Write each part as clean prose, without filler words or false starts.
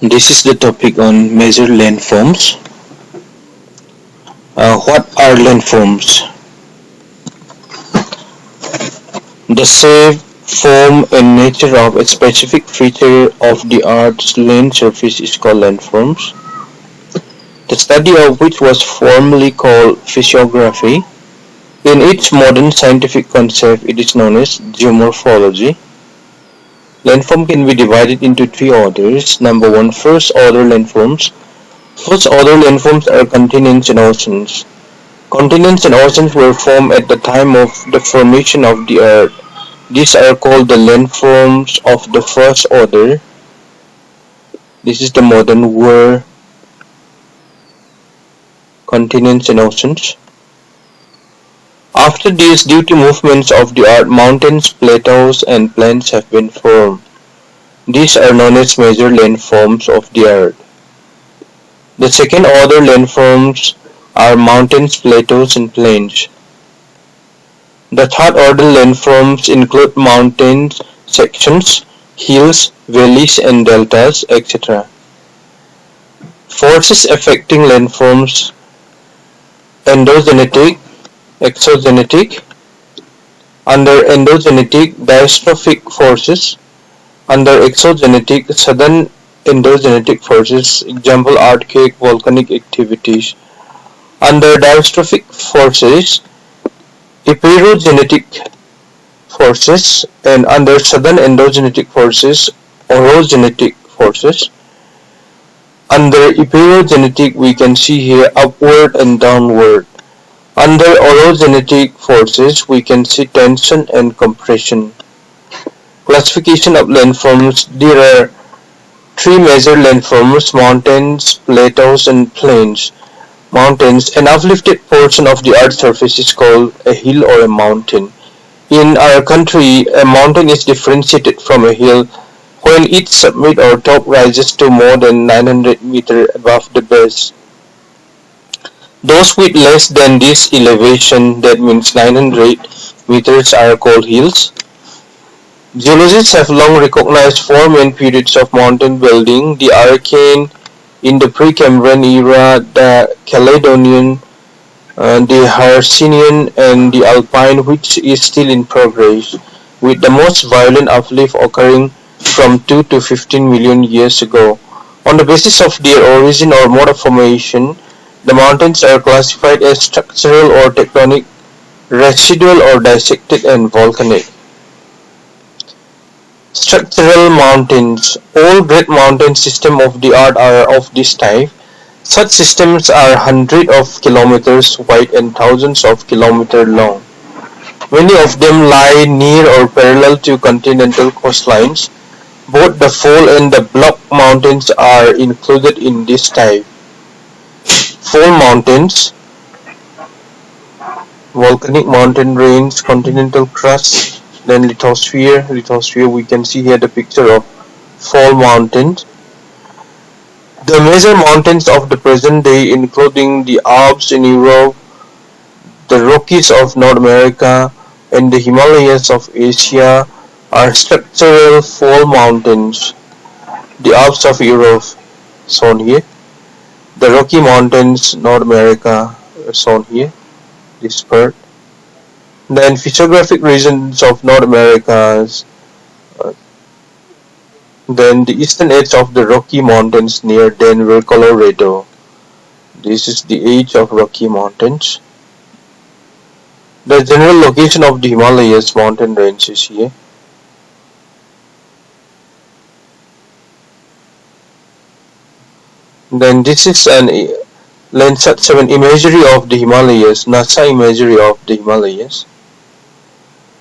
This is the topic on major landforms. What are landforms? The shape, form and nature of a specific feature of the Earth's land surface is called landforms. The study of which was formerly called physiography. In its modern scientific concept, it is known as geomorphology. Landform can be divided into three orders. Number one, first order landforms. First order landforms are continents and oceans. Continents and oceans were formed at the time of the formation of the Earth. These are called the landforms of the first order. This is the modern word, continents and oceans. After these, due to movements of the Earth, mountains, plateaus and plains have been formed. These are known as major landforms of the Earth. The second order landforms are mountains, plateaus and plains. The third order landforms include mountains sections, hills, valleys and deltas, etc. Forces affecting landforms: endogenetic, exogenetic. Under endogenetic, diastrophic forces. Under exogenetic, sudden endogenetic forces, example earthquake, volcanic activities. Under diastrophic forces, eperogenetic forces, and under sudden endogenetic forces, orogenetic forces. Under eperogenetic, we can see here upward and downward. Under orogenetic forces, we can see tension and compression. Classification of landforms: there are three major landforms: mountains, plateaus and plains. Mountains: an uplifted portion of the Earth's surface is called a hill or a mountain. In our country, a mountain is differentiated from a hill when its summit or top rises to more than 900 meters above the base. Those with less than this elevation, that means 900 meters, are called hills. Geologists have long recognized four main periods of mountain building: the Archean, in the Precambrian era, the Caledonian, the Hercynian and the Alpine, which is still in progress, with the most violent uplift occurring from 2 to 15 million years ago. On the basis of their origin or mode of formation, the mountains are classified as structural or tectonic, residual or dissected, and volcanic. Structural mountains: all great mountain systems of the Earth are of this type. Such systems are hundreds of kilometers wide and thousands of kilometers long. Many of them lie near or parallel to continental coastlines. Both the fold and the block mountains are included in this type. Fold mountains: volcanic mountain range, continental crust, then lithosphere. We can see here the picture of fold mountains. The major mountains of the present day, including the Alps in Europe, the Rockies of North America, and the Himalayas of Asia, are structural fold mountains. The Alps of Europe, shown here. The Rocky Mountains, North America, shown here, this part. Then physiographic regions of North America, then the eastern edge of the Rocky Mountains near Denver, Colorado. This is the edge of Rocky Mountains. The general location of the Himalayas mountain range is here. Then this is an Landsat 7 imagery of the Himalayas, NASA imagery of the Himalayas.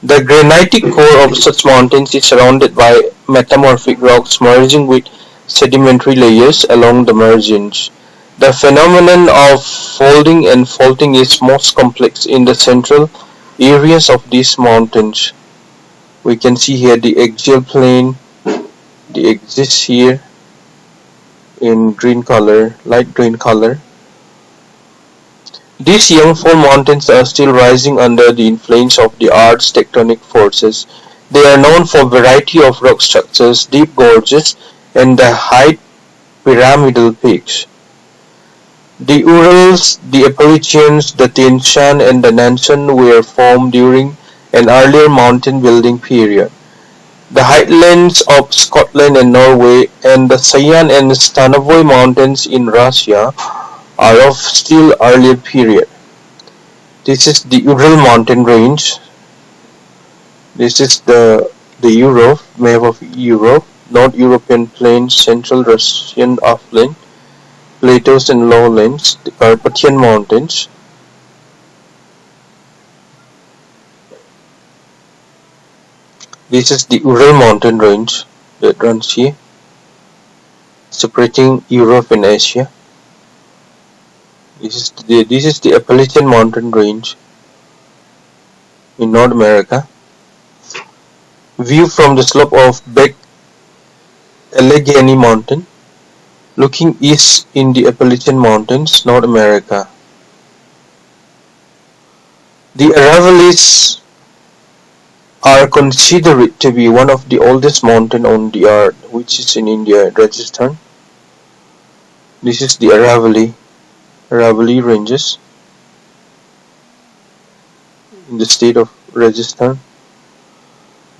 The granitic core of such mountains is surrounded by metamorphic rocks merging with sedimentary layers along the margins. The phenomenon of folding and faulting is most complex in the central areas of these mountains. We can see here the axial plane, it exists here in green color, light green color. These young fold mountains are still rising under the influence of the Earth's tectonic forces. They are known for a variety of rock structures, deep gorges, and the height pyramidal peaks. The Urals, the Appalachians, the Tian Shan and the Nansen were formed during an earlier mountain building period. The highlands of Scotland and Norway and the Sayan and Stanovoy mountains in Russia are of still earlier period. This is the Ural mountain range. This is the Europe, map of Europe, North European plains, Central Russian upland, plateaus and lowlands, the Carpathian mountains. This is the Ural mountain range that runs here, separating Europe and Asia. This is the Appalachian mountain range in North America. View from the slope of Beck Allegheny Mountain, looking east in the Appalachian Mountains, North America. The Aravallis are considered to be one of the oldest mountains on the earth, which is in India, Rajasthan. This is the Aravalli ranges in the state of Rajasthan.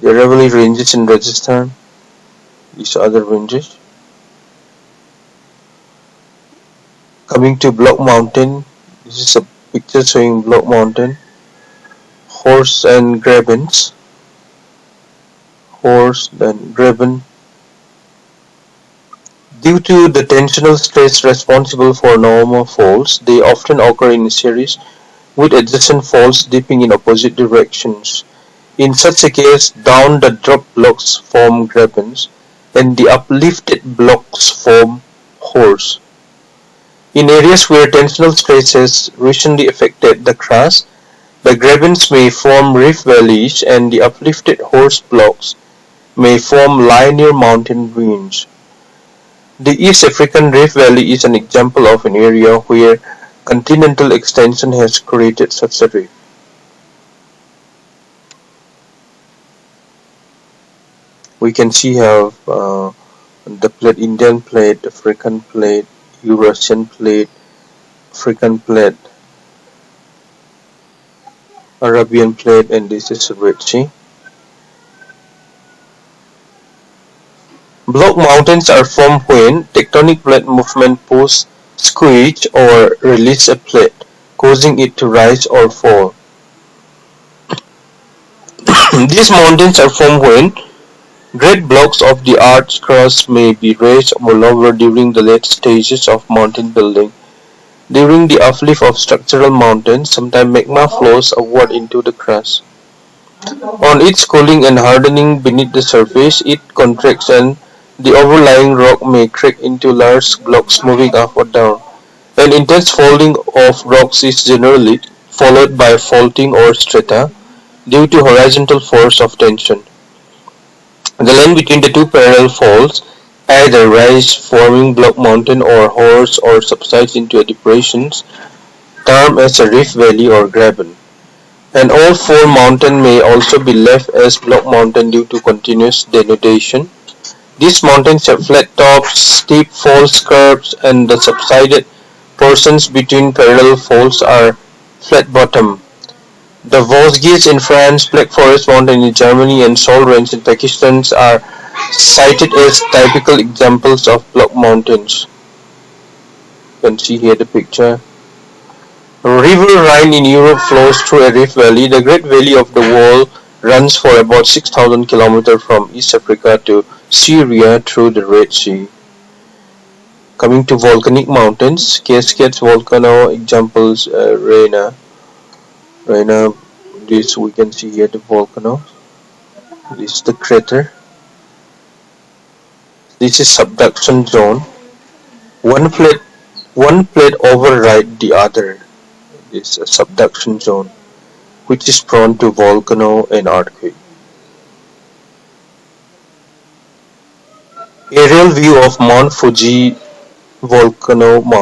The Aravalli ranges in Rajasthan. These other ranges. Coming to Block Mountain, this is a picture showing Block Mountain, HORSTS and GRABENS. HORSTS and GRABENS. Due to the tensional stress responsible for normal faults, they often occur in series with adjacent faults dipping in opposite directions. In such a case, down the drop blocks form GRABENS and the uplifted blocks form HORSTS. In areas where tensional stress has recently affected the crust, the GRABENS may form rift valleys and the uplifted HORSTS blocks may form linear mountain ranges. The East African Rift Valley is an example of an area where continental extension has created such a rift. We can see how the plate, Indian plate, African plate, Eurasian plate, African plate, Arabian plate, and this is Red Sea. Block mountains are formed when tectonic plate movement push, squeeze, or release a plate, causing it to rise or fall. These mountains are formed when great blocks of the Earth's crust may be raised or lowered during the late stages of mountain building. During the uplift of structural mountains, sometimes magma flows upward into the crust. On its cooling and hardening beneath the surface, it contracts and the overlying rock may crack into large blocks moving up or down. An intense folding of rocks is generally followed by faulting or strata due to horizontal force of tension. The land between the two parallel faults either rise, forming block mountain or HORSTS, or subsides into a depression termed as a rift valley or graben. And all four mountains may also be left as block mountain due to continuous denudation. These mountains have flat tops, steep falls curves, and the subsided portions between parallel faults are flat bottom. The Vosges in France, Black Forest Mountain in Germany, and Sol Range in Pakistan are cited as typical examples of block mountains. You can see here the picture. River Rhine in Europe flows through a rift valley. The Great Valley of the Wall runs for about 6,000 km from East Africa to Syria through the Red Sea. Coming to volcanic mountains, Cascades Volcano, examples Rena, this we can see here the volcano. This is the crater. This is subduction zone. One plate override the other. This is a subduction zone, which is prone to volcano and earthquake. Aerial view of Mount Fuji volcanic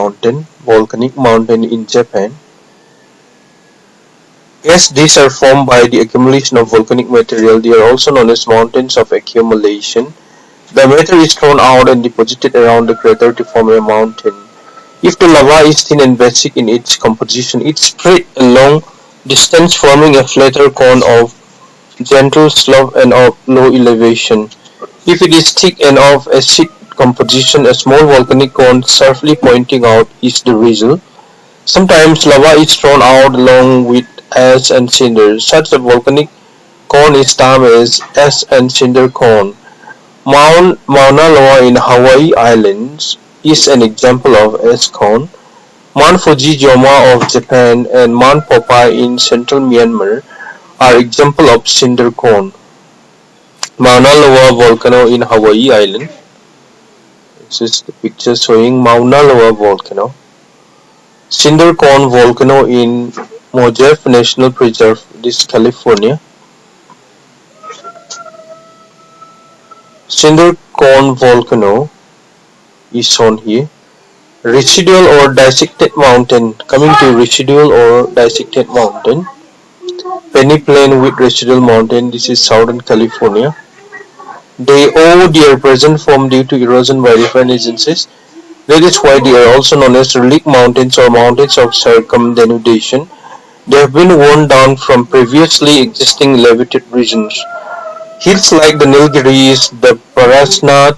mountain in Japan. As these are formed by the accumulation of volcanic material, they are also known as mountains of accumulation. The matter is thrown out and deposited around the crater to form a mountain. If the lava is thin and basic in its composition, it spreads a long distance, forming a flatter cone of gentle slope and of low elevation. If it is thick and of acid composition, a small volcanic cone sharply pointing out is the result. Sometimes lava is thrown out along with ash and cinders. Such a volcanic cone is termed as ash and cinder cone. Mauna Loa in Hawaii Islands is an example of ash cone. Mount Fuji-Joma of Japan and Mount Popai in central Myanmar are examples of cinder cone. Mauna Loa volcano in Hawaii Island. This is the picture showing Mauna Loa volcano. Cinder cone volcano in Mojave National Preserve, this California. Cinder cone volcano is shown here. Residual or dissected mountain. Coming to residual or dissected mountain. Peneplain with residual mountain. This is Southern California. They owe their present form due to erosion by different agencies. That is why they are also known as relic mountains or mountains of circumdenudation. They have been worn down from previously existing elevated regions. Hills like the Nilgiris, the Parasnath,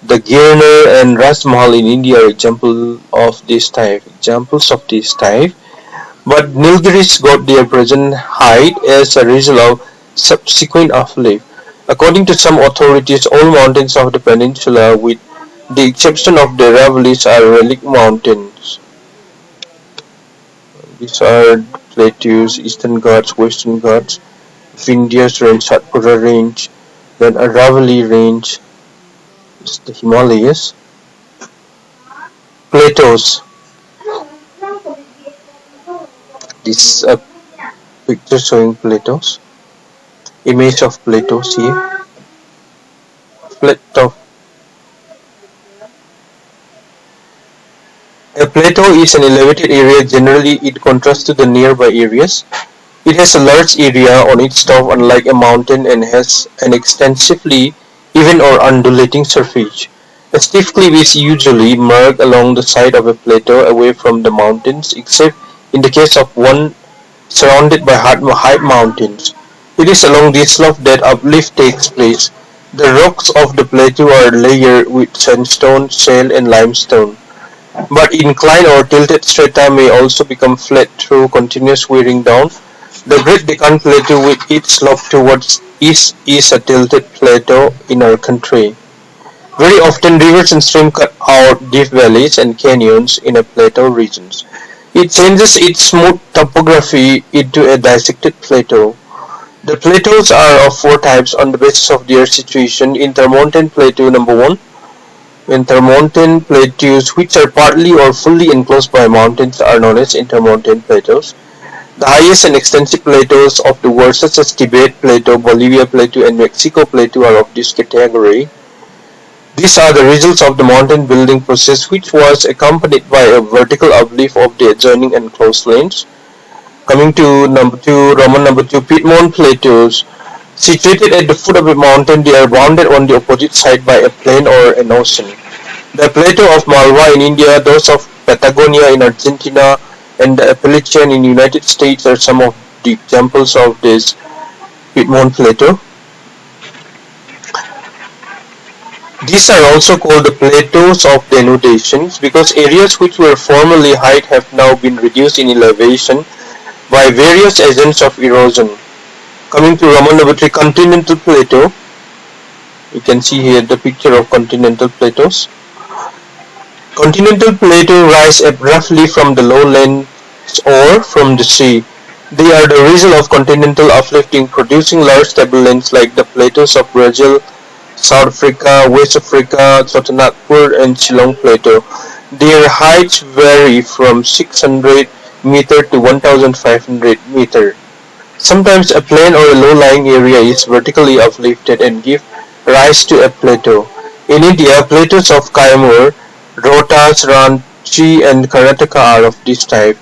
the Girnar and Rajmahal in India are examples of this type. But Nilgiris got their present height as a result of subsequent uplift. According to some authorities, all mountains of the peninsula, with the exception of the Aravallis, are relic mountains. These are plateaus, Eastern Ghats, Western Ghats, Vindhyas Range, Satpura Range, then Aravalli Range, the Himalayas. Plateaus. This is a picture showing plateaus. Image of plateaus here. Plateau. A plateau is an elevated area. Generally, it contrasts to the nearby areas. It has a large area on its top, unlike a mountain, and has an extensively even or undulating surface. A stiff cliff is usually marked along the side of a plateau away from the mountains, except in the case of one surrounded by high mountains. It is along this slope that uplift takes place. The rocks of the plateau are layered with sandstone, shale, and limestone. But inclined or tilted strata may also become flat through continuous wearing down. The Great Deccan Plateau with its slope towards east is a tilted plateau in our country. Very often rivers and streams cut out deep valleys and canyons in a plateau regions. It changes its smooth topography into a dissected plateau. The plateaus are of four types on the basis of their situation. Intermontane Plateau number 1. Intermontane plateaus which are partly or fully enclosed by mountains are known as intermontane plateaus. The highest and extensive plateaus of the world, such as Tibet Plateau, Bolivia Plateau, and Mexico Plateau, are of this category. These are the results of the mountain building process, which was accompanied by a vertical uplift of the adjoining enclosed lands. Coming to Roman number 2, Piedmont Plateaus. Situated at the foot of a mountain, they are bounded on the opposite side by a plain or an ocean. The plateau of Malwa in India, those of Patagonia in Argentina, and the Appalachian in the United States are some of the examples of this Piedmont Plateau. These are also called the plateaus of denudations because areas which were formerly high have now been reduced in elevation by various agents of erosion. Coming to Roman number 3, Continental Plateau. You can see here the picture of Continental Plateaus. Continental Plateau rise abruptly from the lowlands or from the sea. They are the result of continental uplifting, producing large tablelands like the plateaus of Brazil, South Africa, West Africa, Chotanagpur, and Shillong Plateau. Their heights vary from 600 meter to 1,500 meter. Sometimes a plain or a low-lying area is vertically uplifted and gives rise to a plateau. In India, plateaus of Kaimur, Rohtas, Ranchi, and Karnataka are of this type.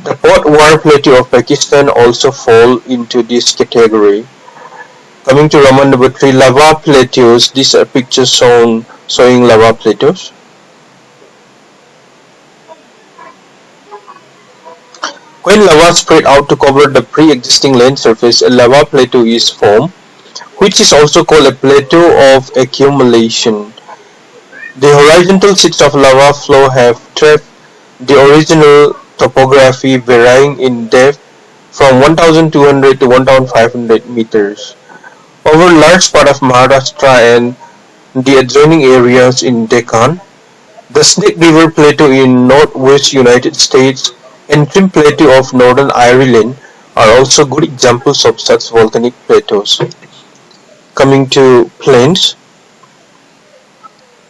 The Potwar Plateau of Pakistan also fall into this category. Coming to Roman number 3, lava plateaus. These are pictures showing lava plateaus. When lava spread out to cover the pre-existing land surface, a lava plateau is formed, which is also called a plateau of accumulation. The horizontal sheets of lava flow have trapped the original topography, varying in depth from 1,200 to 1,500 meters. Over large part of Maharashtra and the adjoining areas in Deccan, the Snake River Plateau in northwest United States and Trim Plateau of northern Ireland are also good examples of such volcanic plateaus. Coming to plains,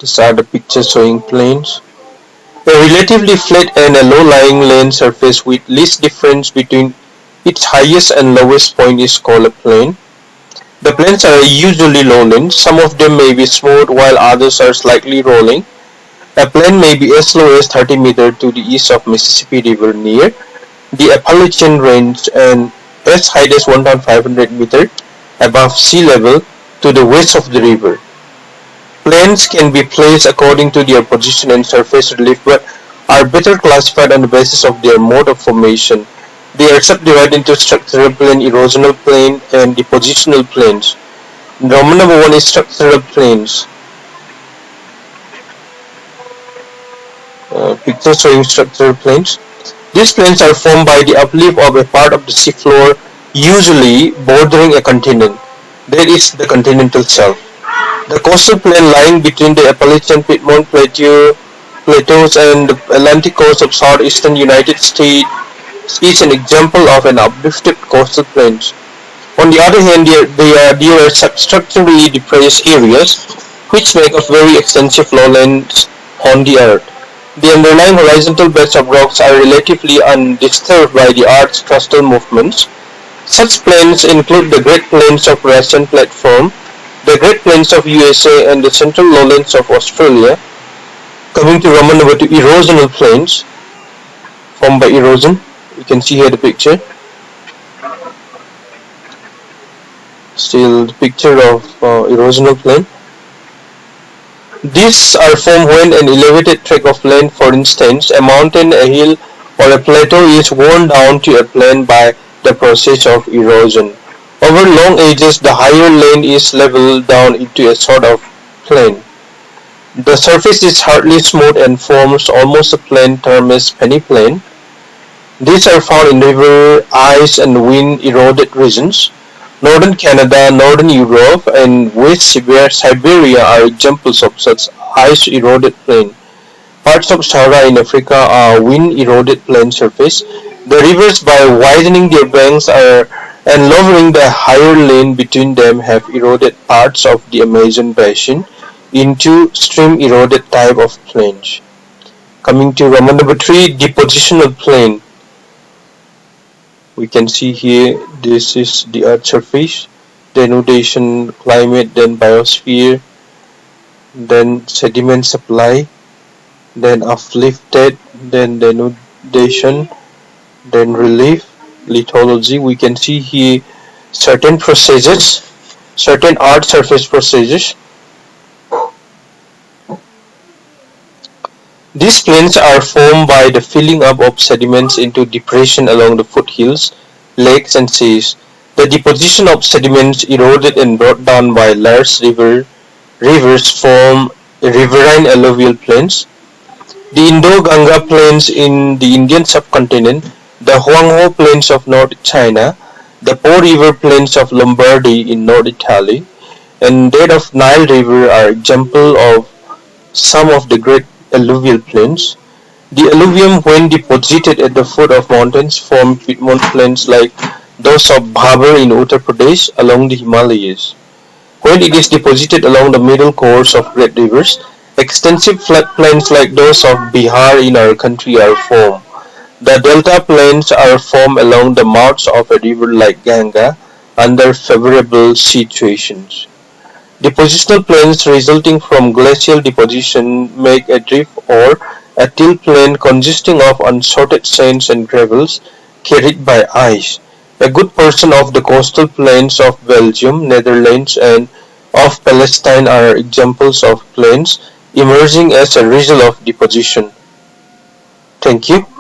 these are the pictures showing plains. A relatively flat and a low-lying land surface with least difference between its highest and lowest point is called a plain. The plains are usually lowland. Some of them may be smooth while others are slightly rolling. A plain may be as low as 30 meters to the east of Mississippi River near the Appalachian Range and as high as 1,500 meters above sea level to the west of the river. Plains can be placed according to their position and surface relief but are better classified on the basis of their mode of formation. They are subdivided into structural plain, erosional plain, and depositional plains. Roman number 1 is structural plains. Picture showing structural plains. These plains are formed by the uplift of a part of the seafloor, usually bordering a continent. That is the continental shelf. The coastal plain lying between the Appalachian Piedmont Plateaus and the Atlantic coast of southeastern United States is an example of an uplifted coastal plains. On the other hand, there are structurally depressed areas which make up very extensive lowlands on the earth. The underlying horizontal beds of rocks are relatively undisturbed by the Earth's crustal movements. Such plains include the Great Plains of Russian Platform, the Great Plains of USA, and the central lowlands of Australia. Coming to Roman number 2, erosional plains, formed by erosion. You can see here the picture. Still the picture of erosional plain. These are formed when an elevated tract of land, for instance, a mountain, a hill, or a plateau is worn down to a plain by the process of erosion. Over long ages, the higher land is leveled down into a sort of plain. The surface is hardly smooth and forms almost a plain termed as peneplain. These are found in river, ice, and wind-eroded regions. Northern Canada, northern Europe, and West Siberia are examples of such ice-eroded plain. Parts of Sahara in Africa are wind-eroded plain surface. The rivers, by widening their banks and lowering the higher land between them, have eroded parts of the Amazon basin into stream-eroded type of plains. Coming to Roman number 3, depositional plain. We can see here, this is the earth surface, denudation, climate, then biosphere, then sediment supply, then uplifted, then denudation, then relief, lithology. We can see here certain processes, certain earth surface processes. These plains are formed by the filling up of sediments into depression along the foothills, lakes, and seas. The deposition of sediments eroded and brought down by large rivers form riverine alluvial plains. The Indo-Ganga plains in the Indian subcontinent, the Huanghe plains of North China, the Po River plains of Lombardy in North Italy, and that of Nile River are examples of some of the great alluvial plains. The alluvium, when deposited at the foot of mountains, form Piedmont plains like those of Bhabar in Uttar Pradesh along the Himalayas. When it is deposited along the middle course of great rivers, extensive floodplains like those of Bihar in our country are formed. The delta plains are formed along the mouths of a river like Ganga under favorable situations. Depositional plains resulting from glacial deposition make a drift or a till plain consisting of unsorted sands and gravels carried by ice. A good portion of the coastal plains of Belgium, Netherlands, and of Palestine are examples of plains emerging as a result of deposition. Thank you.